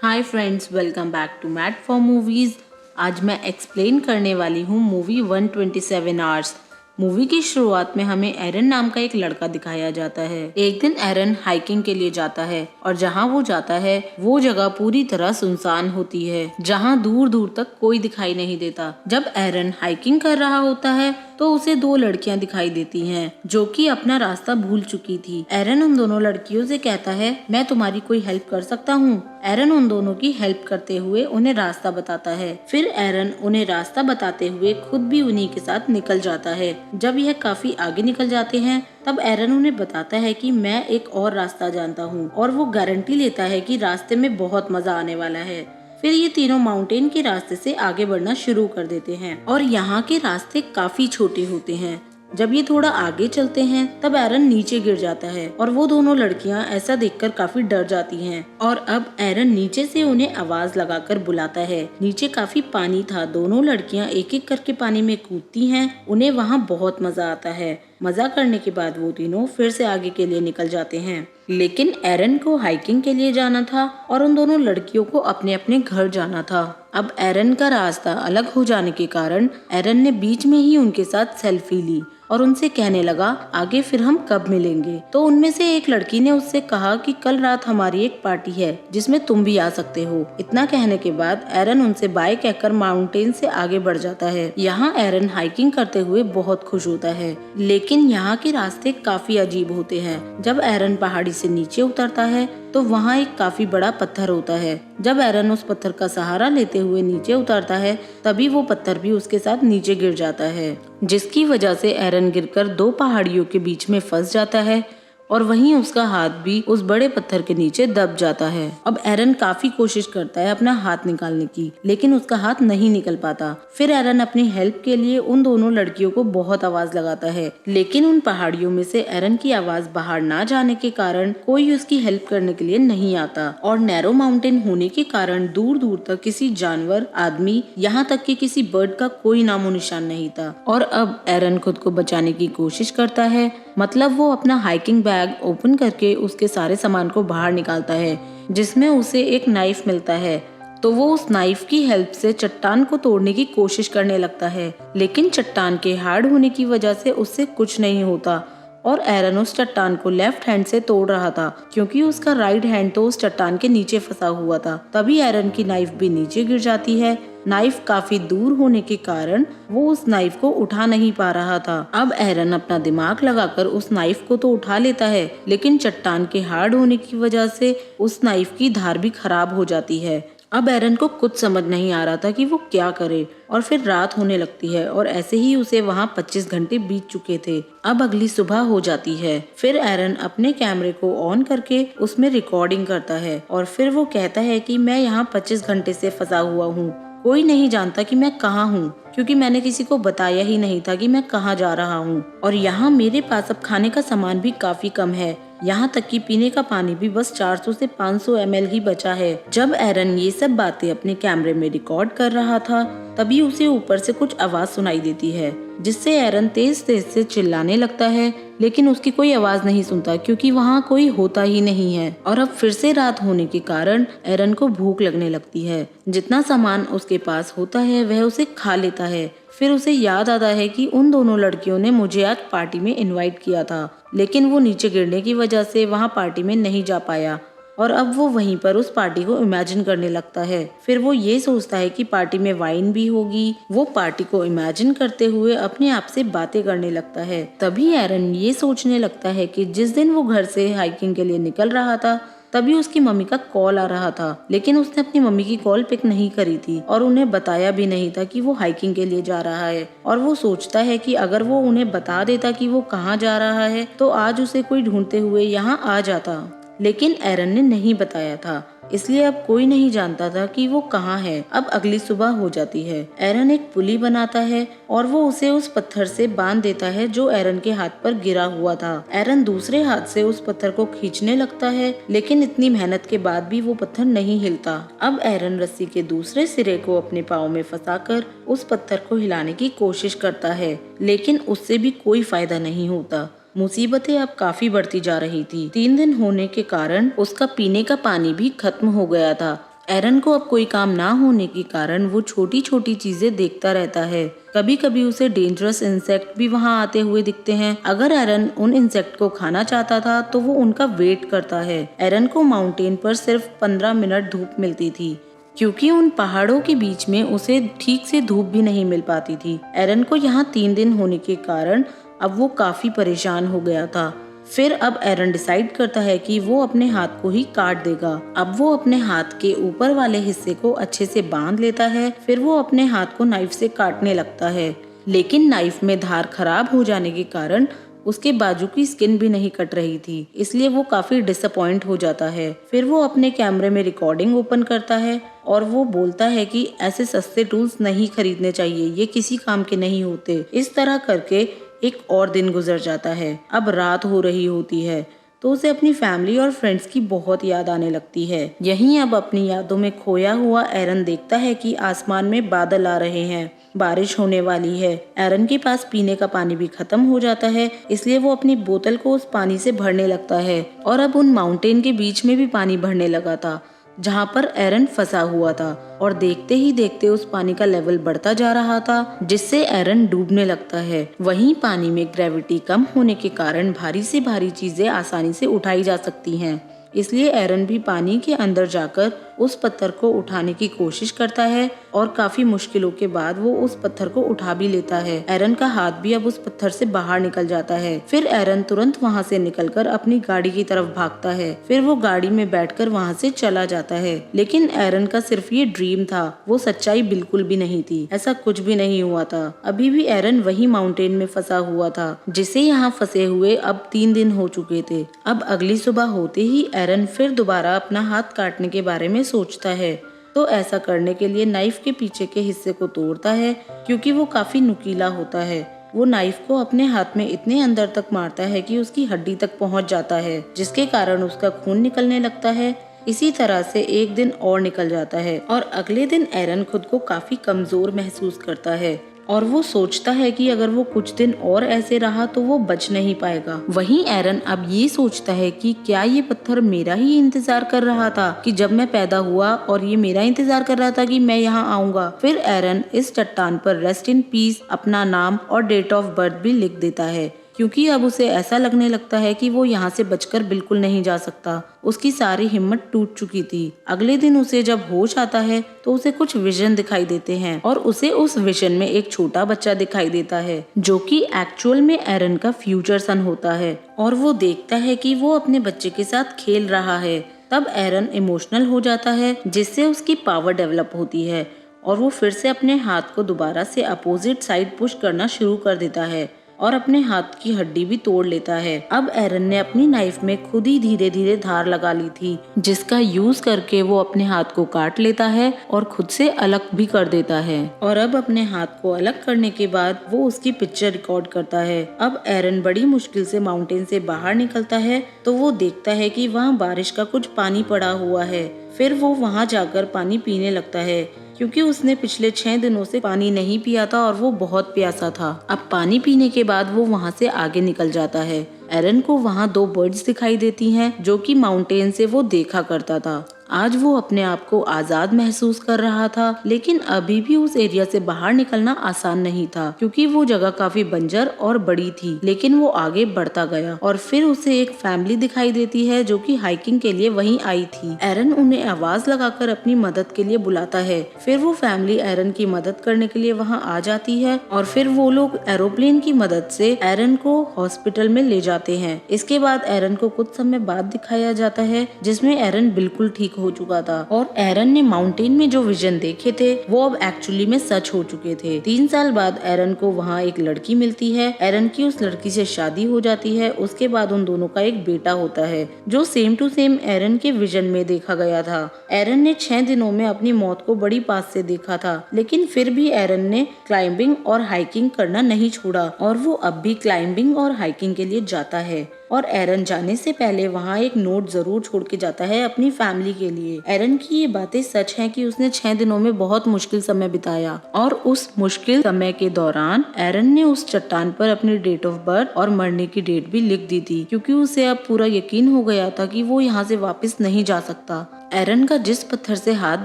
Hi friends, welcome back to Matt for movies. आज मैं explain करने वाली हूँ मूवी 127 आवर्स। मूवी की शुरुआत में हमें एरन नाम का एक लड़का दिखाया जाता है। एक दिन एरन हाइकिंग के लिए जाता है और जहाँ वो जाता है वो जगह पूरी तरह सुनसान होती है, जहाँ दूर दूर तक कोई दिखाई नहीं देता। जब एरन हाइकिंग कर रहा होता है तो उसे दो लड़कियां दिखाई देती हैं जो कि अपना रास्ता भूल चुकी थी। एरन उन दोनों लड़कियों से कहता है, मैं तुम्हारी कोई हेल्प कर सकता हूँ। एरन उन दोनों की हेल्प करते हुए उन्हें रास्ता बताता है। फिर एरन उन्हें रास्ता बताते हुए खुद भी उन्हीं के साथ निकल जाता है। जब यह काफी आगे निकल जाते हैं तब एरन उन्हें बताता है कि मैं एक और रास्ता जानता हूँ और वो गारंटी लेता है कि रास्ते में बहुत मजा आने वाला है। फिर ये तीनों माउंटेन के रास्ते से आगे बढ़ना शुरू कर देते हैं और यहाँ के रास्ते काफी छोटे होते हैं। जब ये थोड़ा आगे चलते हैं तब एरन नीचे गिर जाता है और वो दोनों लड़कियां ऐसा देखकर काफी डर जाती हैं। और अब एरन नीचे से उन्हें आवाज लगाकर बुलाता है। नीचे काफी पानी था। दोनों लड़कियां एक एक करके पानी में कूदती हैं। उन्हें वहाँ बहुत मजा आता है। मजा करने के बाद वो तीनों फिर से आगे के लिए निकल जाते हैं। लेकिन एरन को हाइकिंग के लिए जाना था और उन दोनों लड़कियों को अपने अपने घर जाना था। अब एरन का रास्ता अलग हो जाने के कारण एरन ने बीच में ही उनके साथ सेल्फी ली और उनसे कहने लगा, आगे फिर हम कब मिलेंगे। तो उनमें से एक लड़की ने उससे कहा कि कल रात हमारी एक पार्टी है जिसमें तुम भी आ सकते हो। इतना कहने के बाद एरन उनसे बाय कहकर माउंटेन से आगे बढ़ जाता है। यहाँ एरन हाइकिंग करते हुए बहुत खुश होता है, लेकिन यहाँ के रास्ते काफी अजीब होते हैं। जब एरन पहाड़ी से नीचे उतरता है तो वहाँ एक काफी बड़ा पत्थर होता है। जब एरन उस पत्थर का सहारा लेते हुए नीचे उतरता है तभी वो पत्थर भी उसके साथ नीचे गिर जाता है, जिसकी वजह से एरन गिरकर दो पहाड़ियों के बीच में फंस जाता है और वहीं उसका हाथ भी उस बड़े पत्थर के नीचे दब जाता है। अब एरन काफी कोशिश करता है अपना हाथ निकालने की, लेकिन उसका हाथ नहीं निकल पाता। फिर एरन अपनी हेल्प के लिए उन दोनों लड़कियों को बहुत आवाज लगाता है, लेकिन उन पहाड़ियों में से एरन की आवाज बाहर ना जाने के कारण कोई उसकी हेल्प करने के लिए नहीं आता। और नैरो माउंटेन होने के कारण दूर दूर तक किसी जानवर, आदमी, यहाँ तक कि किसी बर्ड का कोई नामो निशान नहीं था। और अब एरन खुद को बचाने की कोशिश करता है, मतलब वो अपना हाइकिंग बैग ओपन करके उसके सारे सामान को बाहर निकालता है, जिसमें उसे एक नाइफ मिलता है। तो वो उस नाइफ की हेल्प से चट्टान को तोड़ने की कोशिश करने लगता है, लेकिन चट्टान के हार्ड होने की वजह से उससे कुछ नहीं होता और एरन उस चट्टान को लेफ्ट हैंड से तोड़ रहा था, क्योंकि उसका राइट हैंड तो उस चट्टान के नीचे फंसा हुआ था। तभी एरन की नाइफ भी नीचे गिर जाती है। नाइफ काफी दूर होने के कारण वो उस नाइफ को उठा नहीं पा रहा था। अब एरन अपना दिमाग लगाकर उस नाइफ को तो उठा लेता है, लेकिन चट्टान के हार्ड होने की वजह से उस नाइफ की धार भी खराब हो जाती है। अब एरन को कुछ समझ नहीं आ रहा था कि वो क्या करे और फिर रात होने लगती है और ऐसे ही उसे वहाँ 25 घंटे बीत चुके थे। अब अगली सुबह हो जाती है। फिर एरन अपने कैमरे को ऑन करके उसमें रिकॉर्डिंग करता है और फिर वो कहता है कि मैं यहाँ 25 घंटे से फंसा हुआ हूँ। कोई नहीं जानता कि मैं कहाँ हूँ, क्योंकि मैंने किसी को बताया ही नहीं था कि मैं कहाँ जा रहा हूँ। और यहाँ मेरे पास अब खाने का सामान भी काफी कम है, यहाँ तक कि पीने का पानी भी बस 400 से 500 ml ही बचा है। जब एरन ये सब बातें अपने कैमरे में रिकॉर्ड कर रहा था तभी उसे ऊपर से कुछ आवाज सुनाई देती है, जिससे एरन तेज तेज से चिल्लाने लगता है, लेकिन उसकी कोई आवाज नहीं सुनता क्योंकि वहाँ कोई होता ही नहीं है। और अब फिर से रात होने के कारण एरन को भूख लगने लगती है। जितना सामान उसके पास होता है वह उसे खा लेता है। फिर उसे याद आता है कि उन दोनों लड़कियों ने मुझे आज पार्टी में इनवाइट किया था, लेकिन वो नीचे गिरने की वजह से वहाँ पार्टी में नहीं जा पाया। और अब वो वहीं पर उस पार्टी को इमेजिन करने लगता है। फिर वो ये सोचता है कि पार्टी में वाइन भी होगी। वो पार्टी को इमेजिन करते हुए अपने आप से बातें करने लगता है। तभी एरन ये सोचने लगता है कि जिस दिन वो घर से हाइकिंग के लिए निकल रहा था तभी उसकी मम्मी का कॉल आ रहा था, लेकिन उसने अपनी मम्मी की कॉल पिक नहीं करी थी और उन्हें बताया भी नहीं था कि वो हाइकिंग के लिए जा रहा है। और वो सोचता है कि अगर वो उन्हें बता देता कि वो कहाँ जा रहा है तो आज उसे कोई ढूंढते हुए यहाँ आ जाता, लेकिन एरन ने नहीं बताया था, इसलिए अब कोई नहीं जानता था कि वो कहाँ है। अब अगली सुबह हो जाती है। एरन एक पुली बनाता है और वो उसे उस पत्थर से बांध देता है जो एरन के हाथ पर गिरा हुआ था। एरन दूसरे हाथ से उस पत्थर को खींचने लगता है, लेकिन इतनी मेहनत के बाद भी वो पत्थर नहीं हिलता। अब एरन रस्सी के दूसरे सिरे को अपने पाँव में फंसाकर उस पत्थर को हिलाने की कोशिश करता है, लेकिन उससे भी कोई फायदा नहीं होता। मुसीबतें अब काफी बढ़ती जा रही थी। 3 दिन होने के कारण उसका पीने का पानी भी खत्म हो गया था। एरन को अब कोई काम ना होने के कारण वो छोटी छोटी चीजें देखता रहता है। कभी कभी उसे डेंजरस इंसेक्ट भी वहाँ आते हुए दिखते हैं। अगर एरन उन इंसेक्ट को खाना चाहता था तो वो उनका वेट करता है। एरन को माउंटेन पर सिर्फ 15 मिनट धूप मिलती थी, क्योंकि उन पहाड़ों के बीच में उसे ठीक से धूप भी नहीं मिल पाती थी। एरन को यहाँ 3 दिन होने के कारण अब वो काफी परेशान हो गया था। फिर अब एरन डिसाइड करता है कि वो अपने हाथ को ही काट देगा। अब वो अपने हाथ के ऊपर वाले हिस्से को अच्छे से बांध लेता है। फिर वो अपने हाथ को नाइफ से काटने लगता है, लेकिन नाइफ में धार खराब हो जाने के कारण उसके बाजू की स्किन भी नहीं कट रही थी, इसलिए वो काफी डिसअपॉइंट हो जाता है। फिर वो अपने कैमरे में रिकॉर्डिंग ओपन करता है और वो बोलता है कि ऐसे सस्ते टूल्स नहीं खरीदने चाहिए, ये किसी काम के नहीं होते। इस तरह करके एक और दिन गुजर जाता है। अब रात हो रही होती है तो उसे अपनी फैमिली और फ्रेंड्स की बहुत याद आने लगती है। यहीं अब अपनी यादों में खोया हुआ एरन देखता है कि आसमान में बादल आ रहे हैं, बारिश होने वाली है। एरन के पास पीने का पानी भी खत्म हो जाता है, इसलिए वो अपनी बोतल को उस पानी से भरने लगता है और अब उन माउंटेन के बीच में भी पानी भरने लगा था जहाँ पर एरन फंसा हुआ था। और देखते ही देखते उस पानी का लेवल बढ़ता जा रहा था, जिससे एरन डूबने लगता है। वहीं पानी में ग्रेविटी कम होने के कारण भारी से भारी चीजें आसानी से उठाई जा सकती हैं, इसलिए एरन भी पानी के अंदर जाकर उस पत्थर को उठाने की कोशिश करता है और काफी मुश्किलों के बाद वो उस पत्थर को उठा भी लेता है। एरन का हाथ भी अब उस पत्थर से बाहर निकल जाता है। फिर एरन तुरंत वहाँ से निकलकर अपनी गाड़ी की तरफ भागता है। फिर वो गाड़ी में बैठकर वहाँ से चला जाता है। लेकिन एरन का सिर्फ ये ड्रीम था, वो सच्चाई बिल्कुल भी नहीं थी। ऐसा कुछ भी नहीं हुआ था। अभी भी एरन वही माउंटेन में फंसा हुआ था, जिसे यहाँ फंसे हुए अब 3 दिन हो चुके थे। अब अगली सुबह होते ही एरन फिर दोबारा अपना हाथ काटने के बारे में सोचता है, तो ऐसा करने के लिए नाइफ के पीछे के हिस्से को तोड़ता है, क्योंकि वो काफी नुकीला होता है। वो नाइफ को अपने हाथ में इतने अंदर तक मारता है कि उसकी हड्डी तक पहुंच जाता है, जिसके कारण उसका खून निकलने लगता है। इसी तरह से एक दिन और निकल जाता है और अगले दिन एरन खुद को काफी कमजोर महसूस करता है और वो सोचता है कि अगर वो कुछ दिन और ऐसे रहा तो वो बच नहीं पाएगा। वहीं एरन अब ये सोचता है कि क्या ये पत्थर मेरा ही इंतजार कर रहा था कि जब मैं पैदा हुआ और ये मेरा इंतजार कर रहा था कि मैं यहाँ आऊंगा। फिर एरन इस चट्टान पर रेस्ट इन पीस अपना नाम और डेट ऑफ बर्थ भी लिख देता है, क्योंकि अब उसे ऐसा लगने लगता है कि वो यहाँ से बचकर बिल्कुल नहीं जा सकता। उसकी सारी हिम्मत टूट चुकी थी। अगले दिन उसे जब होश आता है तो उसे कुछ विजन दिखाई देते हैं और उसे उस विजन में एक छोटा बच्चा दिखाई देता है, जो कि एक्चुअल में एरन का फ्यूचर सन होता है। और वो देखता है कि वो अपने बच्चे के साथ खेल रहा है। तब एरन इमोशनल हो जाता है, जिससे उसकी पावर डेवलप होती है और वो फिर से अपने हाथ को दोबारा से अपोजिट साइड पुश करना शुरू कर देता है और अपने हाथ की हड्डी भी तोड़ लेता है। अब एरन ने अपनी नाइफ में खुद ही धीरे धीरे धार लगा ली थी, जिसका यूज करके वो अपने हाथ को काट लेता है और खुद से अलग भी कर देता है। और अब अपने हाथ को अलग करने के बाद वो उसकी पिक्चर रिकॉर्ड करता है। अब एरन बड़ी मुश्किल से माउंटेन से बाहर निकलता है तो वो देखता है कि वहाँ बारिश का कुछ पानी पड़ा हुआ है। फिर वो वहाँ जाकर पानी पीने लगता है, क्योंकि उसने पिछले 6 दिनों से पानी नहीं पिया था और वो बहुत प्यासा था। अब पानी पीने के बाद वो वहाँ से आगे निकल जाता है। एरन को वहाँ 2 बर्ड्स दिखाई देती हैं, जो कि माउंटेन से वो देखा करता था। आज वो अपने आप को आजाद महसूस कर रहा था, लेकिन अभी भी उस एरिया से बाहर निकलना आसान नहीं था, क्योंकि वो जगह काफी बंजर और बड़ी थी। लेकिन वो आगे बढ़ता गया और फिर उसे एक फैमिली दिखाई देती है, जो कि हाइकिंग के लिए वहीं आई थी। एरन उन्हें आवाज लगाकर अपनी मदद के लिए बुलाता है। फिर वो फैमिली एरन की मदद करने के लिए वहाँ आ जाती है और फिर वो लोग एरोप्लेन की मदद से एरन को हॉस्पिटल में ले जाते हैं। इसके बाद एरन को कुछ समय बाद दिखाया जाता है, जिसमें एरन बिल्कुल ठीक हो चुका था और एरन ने माउंटेन में जो विजन देखे थे वो अब एक्चुअली में सच हो चुके थे। 3 साल बाद एरन को वहाँ एक लड़की मिलती है। एरन की उस लड़की से शादी हो जाती है। उसके बाद उन दोनों का एक बेटा होता है, जो सेम टू सेम एरन के विजन में देखा गया था। एरन ने 6 दिनों में अपनी मौत को बड़ी पास से देखा था, लेकिन फिर भी एरन ने क्लाइंबिंग और हाइकिंग करना नहीं छोड़ा और वो अब भी क्लाइंबिंग और हाइकिंग के लिए जाता है। और एरन जाने से पहले वहाँ एक नोट जरूर छोड़ के जाता है अपनी फैमिली के लिए। एरन की ये बातें सच हैं कि उसने 6 दिनों में बहुत मुश्किल समय बिताया और उस मुश्किल समय के दौरान एरन ने उस चट्टान पर अपनी डेट ऑफ बर्थ और मरने की डेट भी लिख दी थी, क्योंकि उसे अब पूरा यकीन हो गया था कि वो यहाँ से वापस नहीं जा सकता। एरन का जिस पत्थर से हाथ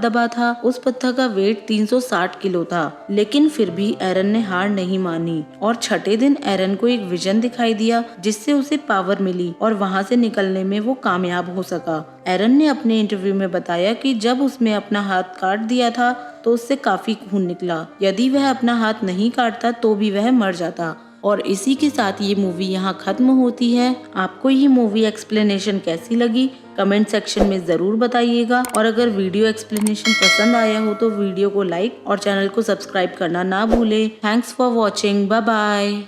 दबा था उस पत्थर का वेट 360 किलो था, लेकिन फिर भी एरन ने हार नहीं मानी और छठे दिन एरन को एक विजन दिखाई दिया जिससे उसे पावर मिली और वहां से निकलने में वो कामयाब हो सका। एरन ने अपने इंटरव्यू में बताया कि जब उसने अपना हाथ काट दिया था तो उससे काफी खून निकला। यदि वह अपना हाथ नहीं काटता तो भी वह मर जाता। और इसी के साथ ये मूवी यहाँ खत्म होती है। आपको ये मूवी एक्सप्लेनेशन कैसी लगी कमेंट सेक्शन में जरूर बताइएगा, और अगर वीडियो एक्सप्लेनेशन पसंद आया हो तो वीडियो को लाइक और चैनल को सब्सक्राइब करना ना भूलें। Thanks for watching, bye bye.